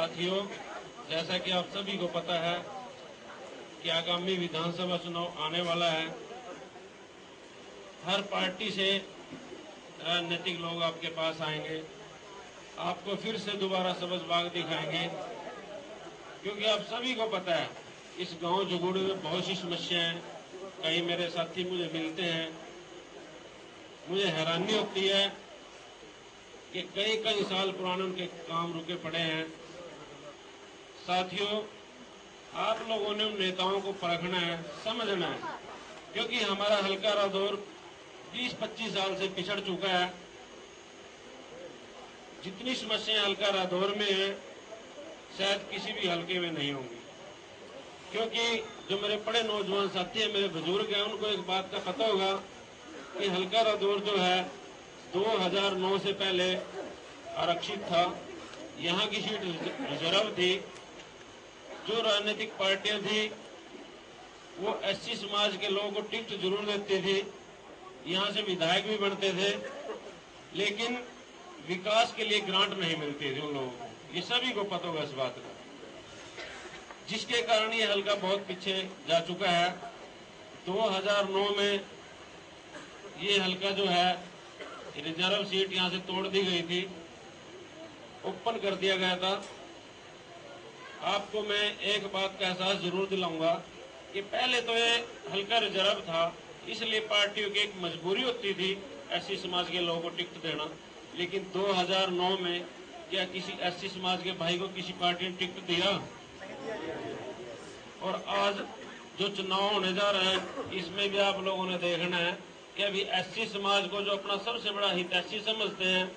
साथियों, जैसा कि आप सभी को पता है कि आगामी विधानसभा चुनाव आने वाला है। हर पार्टी से राजनीतिक लोग आपके पास आएंगे, आपको फिर से दोबारा सबज बाग दिखाएंगे, क्योंकि आप सभी को पता है इस गांव जुगुड़ में बहुत सी समस्याएं हैं। कई मेरे साथी मुझे मिलते हैं, मुझे हैरानी होती है कि कई कई साल पुराने उनके काम रुके पड़े हैं। साथियों, आप लोगों ने उन नेताओं को परखना है, समझना है, क्योंकि हमारा हल्का रादौर 20-25 साल से पिछड़ चुका है। जितनी समस्याएं हल्का रादौर में है शायद किसी भी हल्के में नहीं होंगी, क्योंकि जो मेरे बड़े नौजवान साथी हैं, मेरे बुजुर्ग हैं, उनको एक बात का पता होगा कि हल्का रादौर जो है 2009 से पहले आरक्षित था। यहाँ की सीट रिजर्व थी। जो राजनीतिक पार्टियां थी वो एससी समाज के लोगों को टिकट जरूर देती थी, यहाँ से विधायक भी बनते थे, लेकिन विकास के लिए ग्रांट नहीं मिलती थी उन लोगों को। ये सभी को पता होगा इस बात का, जिसके कारण ये हल्का बहुत पीछे जा चुका है। 2009 में ये हल्का जो है रिजर्व सीट यहाँ से तोड़ दी गई थी, ओपन कर दिया गया था। आपको मैं एक बात का एहसास जरूर दिलाऊंगा कि पहले तो ये हल्का रिजर्व था, इसलिए पार्टियों की एक मजबूरी होती थी एससी समाज के लोगों को टिकट देना। लेकिन 2009 में क्या किसी एससी समाज के भाई को किसी पार्टी ने टिकट दिया? और आज जो चुनाव होने जा रहा है इसमें भी आप लोगों ने देखना है कि अभी एससी समाज को जो अपना सबसे बड़ा हितैषी समझते हैं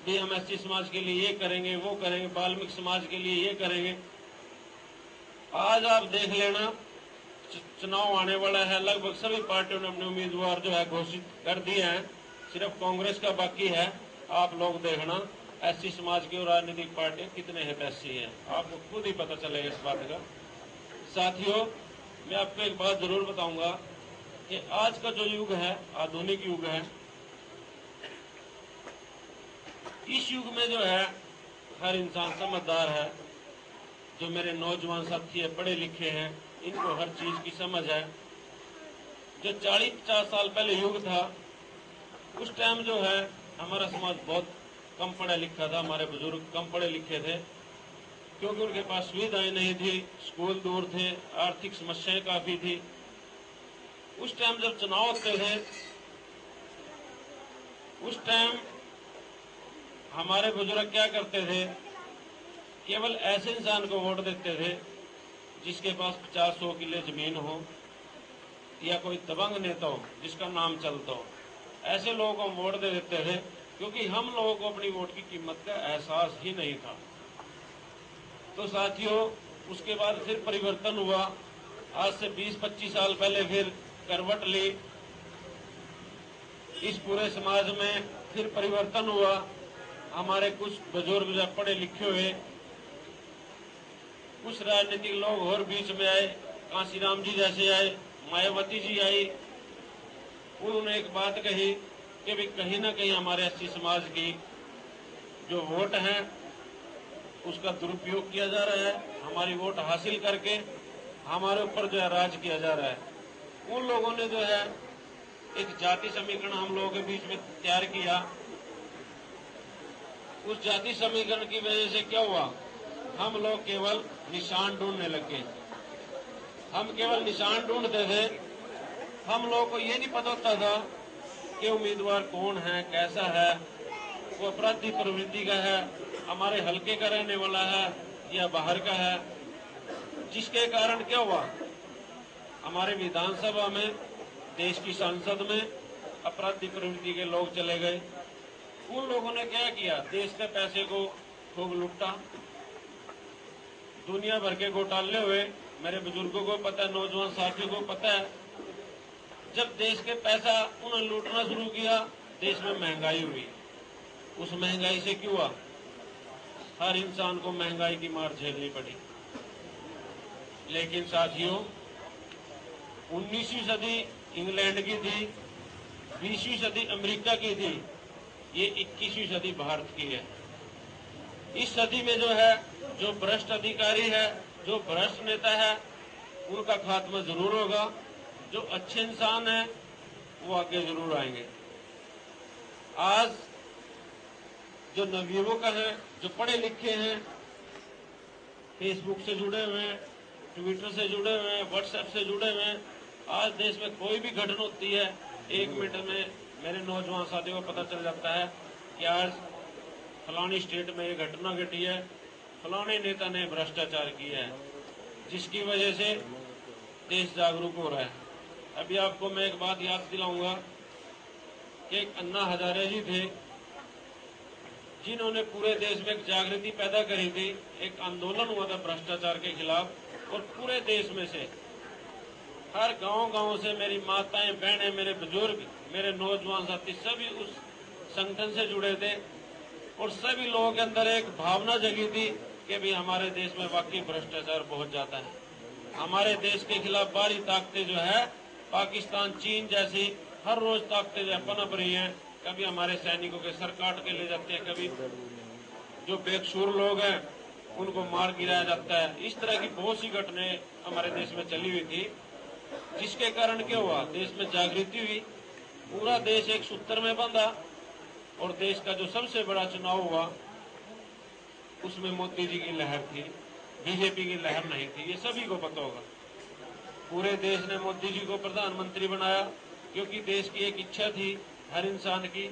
भी, हम एससी समाज के लिए ये करेंगे, वो करेंगे, वाल्मीकि समाज के लिए ये करेंगे। आज आप देख लेना, चुनाव आने वाला है, लगभग सभी पार्टियों ने अपने उम्मीदवार जो है घोषित कर दिए हैं, सिर्फ कांग्रेस का बाकी है। आप लोग देखना एससी समाज की और राजनीतिक पार्टियां कितने हितैषी हैं, आपको खुद ही पता चलेगा इस बात का। साथियों, मैं आपको एक बात जरूर बताऊंगा कि आज का जो युग है आधुनिक युग है। इस युग में जो है हर इंसान समझदार है। जो मेरे नौजवान साथी है, पढ़े लिखे हैं, इनको हर चीज की समझ है। जो 40-50 साल पहले युग था उस टाइम जो है हमारा समाज बहुत कम पढ़ा लिखा था, हमारे बुजुर्ग कम पढ़े लिखे थे, क्योंकि उनके पास सुविधाएं नहीं थी, स्कूल दूर थे, आर्थिक समस्याएं काफी थी। उस टाइम जब चुनाव होते थे उस टाइम हमारे बुजुर्ग क्या करते थे, केवल ऐसे इंसान को वोट देते थे जिसके पास 50-100 किले जमीन हो या कोई दबंग नेता हो जिसका नाम चलता हो। ऐसे लोगों को हम वोट दे देते थे, क्योंकि हम लोगों को अपनी वोट की कीमत का एहसास ही नहीं था। तो साथियों, उसके बाद फिर परिवर्तन हुआ। आज से 20-25 साल पहले फिर करवट ली, इस पूरे समाज में फिर परिवर्तन हुआ। हमारे कुछ बुजुर्ग जब पढ़े लिखे हुए, कुछ राजनीतिक लोग और बीच में आए, कांशीराम जी जैसे आए, मायावती जी आई। उन्होंने एक बात कही कि भी कहीं ना कहीं हमारे एससी समाज की जो वोट है उसका दुरुपयोग किया जा रहा है, हमारी वोट हासिल करके हमारे ऊपर जो है राज किया जा रहा है। उन लोगों ने जो है एक जाति समीकरण हम लोगों के बीच में तैयार किया। उस जाति समीकरण की वजह से क्या हुआ, हम लोग केवल निशान ढूंढने लगे। हम केवल निशान ढूंढते थे, हम लोगों को ये नहीं पता होता था कि उम्मीदवार कौन है, कैसा है, वो अपराधी प्रवृत्ति का है, हमारे हल्के का रहने वाला है या बाहर का है। जिसके कारण क्या हुआ, हमारे विधानसभा में, देश की संसद में अपराधी प्रवृत्ति के लोग चले गए। उन लोगों ने क्या किया, देश के पैसे को खूब लूटा, दुनिया भर के घोटाले हुए। मेरे बुजुर्गों को पता है, नौजवान साथियों को पता है, जब देश के पैसा उन्होंने लूटना शुरू किया, देश में महंगाई हुई। उस महंगाई से क्यों हुआ, हर इंसान को महंगाई की मार झेलनी पड़ी। लेकिन साथियों, 19वीं सदी इंग्लैंड की थी, 20वीं सदी अमेरिका की थी, ये 21वीं सदी भारत की है। इस सदी में जो है जो भ्रष्ट अधिकारी है, जो भ्रष्ट नेता है, उनका खात्मा जरूर होगा। जो अच्छे इंसान हैं वो आगे जरूर आएंगे। आज जो नवयुवक हैं, जो पढ़े लिखे हैं, फेसबुक से जुड़े हुए हैं, ट्विटर से जुड़े हुए हैं, व्हाट्सएप से जुड़े हुए हैं, आज देश में कोई भी घटना होती है 1 मिनट में मेरे नौजवान साथियों को पता चल जाता है कि आज फलानी स्टेट में ये घटना घटी है, फलाने नेता ने भ्रष्टाचार किया है, जिसकी वजह से देश जागरूक हो रहा है। अभी आपको मैं एक बात याद दिलाऊंगा कि एक अन्ना हजारे जी थे, जिन्होंने पूरे देश में एक जागृति पैदा करी थी। एक आंदोलन हुआ था भ्रष्टाचार के खिलाफ, और पूरे देश में से हर गांव से मेरी माताएं, बहनें, मेरे बुजुर्ग, मेरे नौजवान साथी सभी उस संगठन से जुड़े थे, और सभी लोगों के अंदर एक भावना जगी थी कि भाई हमारे देश में वाकई भ्रष्टाचार बहुत ज्यादा है। हमारे देश के खिलाफ बाहरी ताकतें जो है, पाकिस्तान, चीन जैसी हर रोज ताकतें जो पनप रही हैं। कभी हमारे सैनिकों के सर काट के ले जाते हैं, कभी जो बेकसूर लोग हैं उनको मार गिराया जाता है। इस तरह की बहुत सी घटनाएं हमारे देश में चली हुई थी, जिसके कारण क्या हुआ, देश में जागृति हुई, पूरा देश एक सूत्र में बंधा, और देश का जो सबसे बड़ा चुनाव हुआ उसमें मोदी जी की लहर थी, बीजेपी की लहर नहीं थी। ये सभी को पता होगा। पूरे देश ने मोदी जी को प्रधानमंत्री बनाया क्योंकि देश की एक इच्छा थी हर इंसान की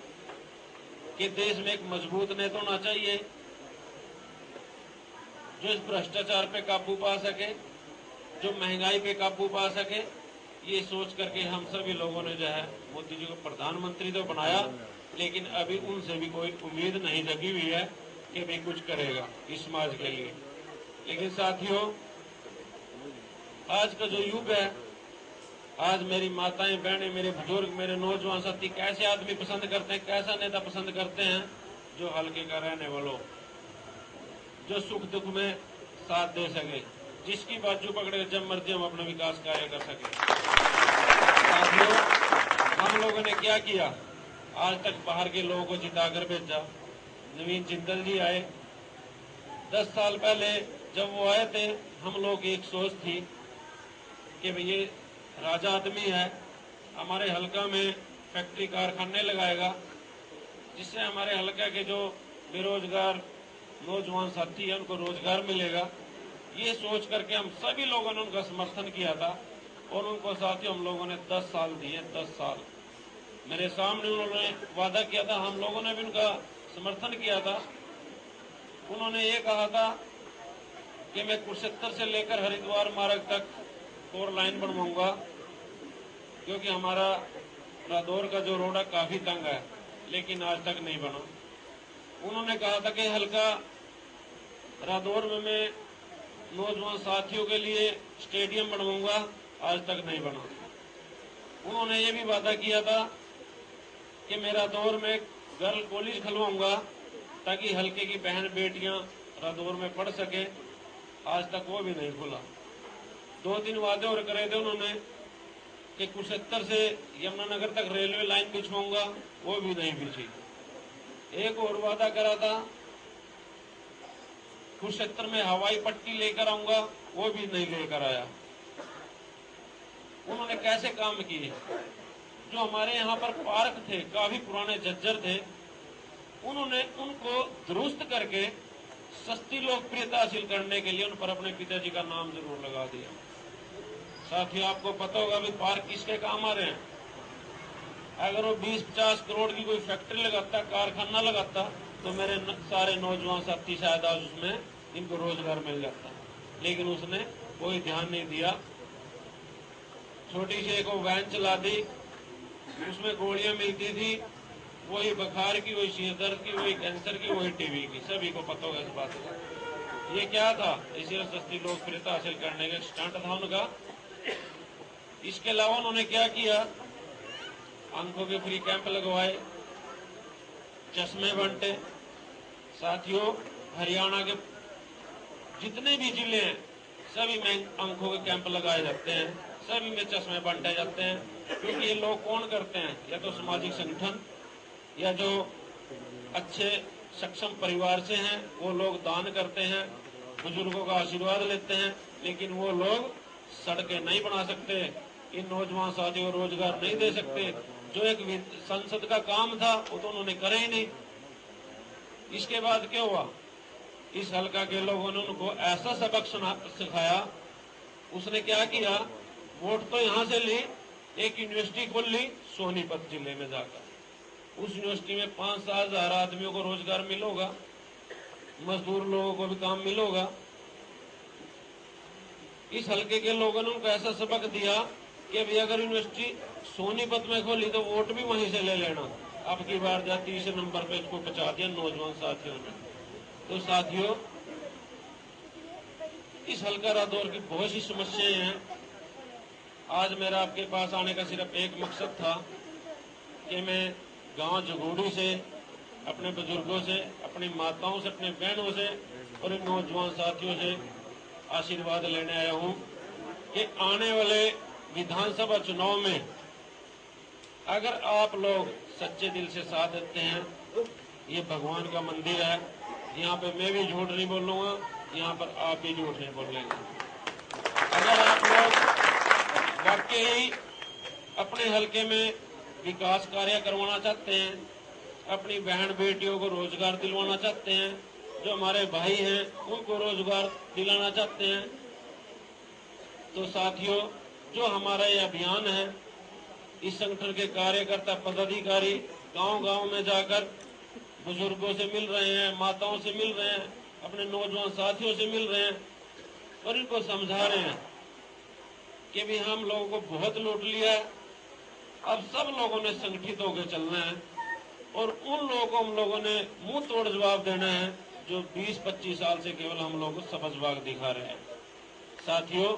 कि देश में एक मजबूत नेता होना चाहिए जो इस भ्रष्टाचार पे काबू पा सके, जो महंगाई पे काबू पा सके। ये सोच करके हम सभी लोगों ने जो है मोदी जी को प्रधानमंत्री तो बनाया, लेकिन अभी उनसे भी कोई उम्मीद नहीं जगी हुई है कि भाई कुछ करेगा इस समाज के लिए। लेकिन साथियों, आज का जो युग है, आज मेरी माताएं, बहनें, मेरे बुजुर्ग, मेरे नौजवान साथी कैसे आदमी पसंद करते हैं, कैसा नेता पसंद करते हैं? जो हल्के का रहने वालों, जो सुख दुख में साथ दे सके, जिसकी बाजू पकड़े जब मर्जी हम अपना विकास कार्य कर सके। साथियों, हम लोगों ने क्या किया? आज तक बाहर के लोगों को जिताकर भेजा। नवीन जिंदल जी आए 10 साल पहले, जब वो आए थे हम लोग की एक सोच थी कि भाई ये राजा आदमी है, हमारे हलका में फैक्ट्री कारखाने लगाएगा, जिससे हमारे हलका के जो बेरोजगार नौजवान साथी हैं उनको रोजगार मिलेगा। ये सोच करके हम सभी लोगों ने उनका समर्थन किया था, और उनको साथियों हम लोगों ने 10 साल दिए। 10 साल मेरे सामने उन्होंने वादा किया था, हम लोगों ने भी उनका समर्थन किया था। उन्होंने ये कहा था कि मैं कुरुक्षेत्र से लेकर हरिद्वार मार्ग तक 4 लाइन बनवाऊंगा, क्योंकि हमारा रादौर का जो रोड है काफी तंग है, लेकिन आज तक नहीं बना। उन्होंने कहा था कि हल्का रादौर में मैं नौजवान साथियों के लिए स्टेडियम बनवाऊंगा, आज तक नहीं बना। उन्होंने ये भी वादा किया था कि मैं रादौर में गर्ल कॉलेज खुलवाऊंगा ताकि हल्के की बहन बेटियां रादौर में पढ़ सके, आज तक वो भी नहीं खुला। 2-3 वादे और करे थे उन्होंने कि कुरुक्षेत्र से यमुनानगर तक रेलवे लाइन बिछवाऊंगा, वो भी नहीं बिछी। एक और वादा करा था, कुरुक्षेत्र में हवाई पट्टी लेकर आऊंगा, वो भी नहीं लेकर आया। उन्होंने कैसे काम किए? जो हमारे यहाँ पर पार्क थे, काफी पुराने जज्जर थे, उन्होंने उनको दुरुस्त करके सस्ती लोकप्रियता हासिल करने के लिए उन पर अपने पिताजी का नाम जरूर लगा दिया। साथियों, आपको पता होगा अभी पार्क किसके काम आ रहे हैं? अगर वो 20-50 करोड़ की कोई फैक्ट्री लगाता, कारखाना लगाता, तो मेरे सारे नौजवान साथी शायद आज उसमें इनको रोजगार मिल जाता, लेकिन उसने कोई ध्यान नहीं दिया। छोटी सी एक वैन चला दी, उसमें गोलियां मिलती थी, वही बुखार की, वही सिर दर्द की, वही कैंसर की, वही टीबी की। सभी को पता होगा इस बात का। ये क्या था? इसी सस्ती लोकप्रियता हासिल करने का स्टंट था उनका। इसके अलावा उन्होंने क्या किया? आंखों के फ्री कैंप लगवाए, चश्मे बंटे। साथियों, हरियाणा के जितने भी जिले हैं सभी में आंखों के कैंप लगाए जाते हैं, सभी में चश्मे बांटे जाते हैं। क्योंकि ये लोग कौन करते हैं? या तो सामाजिक संगठन, या जो अच्छे सक्षम परिवार से हैं वो लोग दान करते हैं, बुजुर्गों का आशीर्वाद लेते हैं, लेकिन वो लोग सड़कें नहीं बना सकते, इन नौजवान साथियों को रोजगार नहीं दे सकते। जो एक संसद का काम था वो तो उन्होंने करे ही नहीं। इसके बाद क्या हुआ, इस हलका के लोगों ने उनको ऐसा सबक सिखाया। उसने क्या किया, वोट तो यहां से ली, एक यूनिवर्सिटी खोल ली सोनीपत जिले में जाकर। उस यूनिवर्सिटी में 5-7 हजार आदमियों को रोजगार मिलेगा, मजदूर लोगों को भी काम मिलेगा। इस हलके के लोगों ने उनको ऐसा सबक दिया कि अभी अगर यूनिवर्सिटी सोनीपत में खोली तो वोट भी वहीं से ले लेना। अब की बार जा 30 नंबर पे इसको बचा दिया नौजवान साथियों ने। तो साथियों, इस हलका रादौर की बहुत सी समस्याएं हैं। आज मेरा आपके पास आने का सिर्फ एक मकसद था कि मैं गांव जगोड़ी से, अपने बुजुर्गों से, अपनी माताओं से, अपने बहनों से और इन नौजवान साथियों से आशीर्वाद लेने आया हूं कि आने वाले विधानसभा चुनाव में अगर आप लोग सच्चे दिल से साथ देते हैं, ये भगवान का मंदिर है, यहाँ पे मैं भी झूठ नहीं बोलूंगा, यहाँ पर आप भी झूठ नहीं बोलेंगे। अगर आप लोग वाकई अपने हलके में विकास कार्य करवाना चाहते हैं, अपनी बहन बेटियों को रोजगार दिलवाना चाहते हैं, जो हमारे भाई हैं उनको रोजगार दिलाना चाहते हैं, तो साथियों, जो हमारा ये अभियान है, इस संगठन के कार्यकर्ता पदाधिकारी गांव-गांव में जाकर बुजुर्गों से मिल रहे हैं, माताओं से मिल रहे हैं, अपने नौजवान साथियों से मिल रहे हैं और इनको समझा रहे हैं कि भी हम लोगों को बहुत लूट लिया है, अब सब लोगों ने संगठित होकर चलना है और उन लोगों को हम लोगों ने मुंह तोड़ जवाब देना है जो 20-25 साल से केवल हम लोगों को सबजबाग दिखा रहे हैं। साथियों,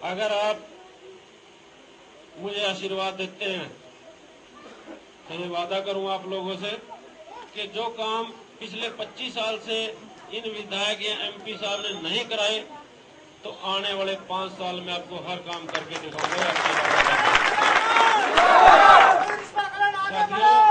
अगर आप मुझे आशीर्वाद देते हैं तो मैं वादा करूंगा आप लोगों से कि जो काम पिछले 25 साल से इन विधायक या एमपी साहब ने नहीं कराए, तो आने वाले 5 साल में आपको हर काम करके दिखाऊंगा। साथियों,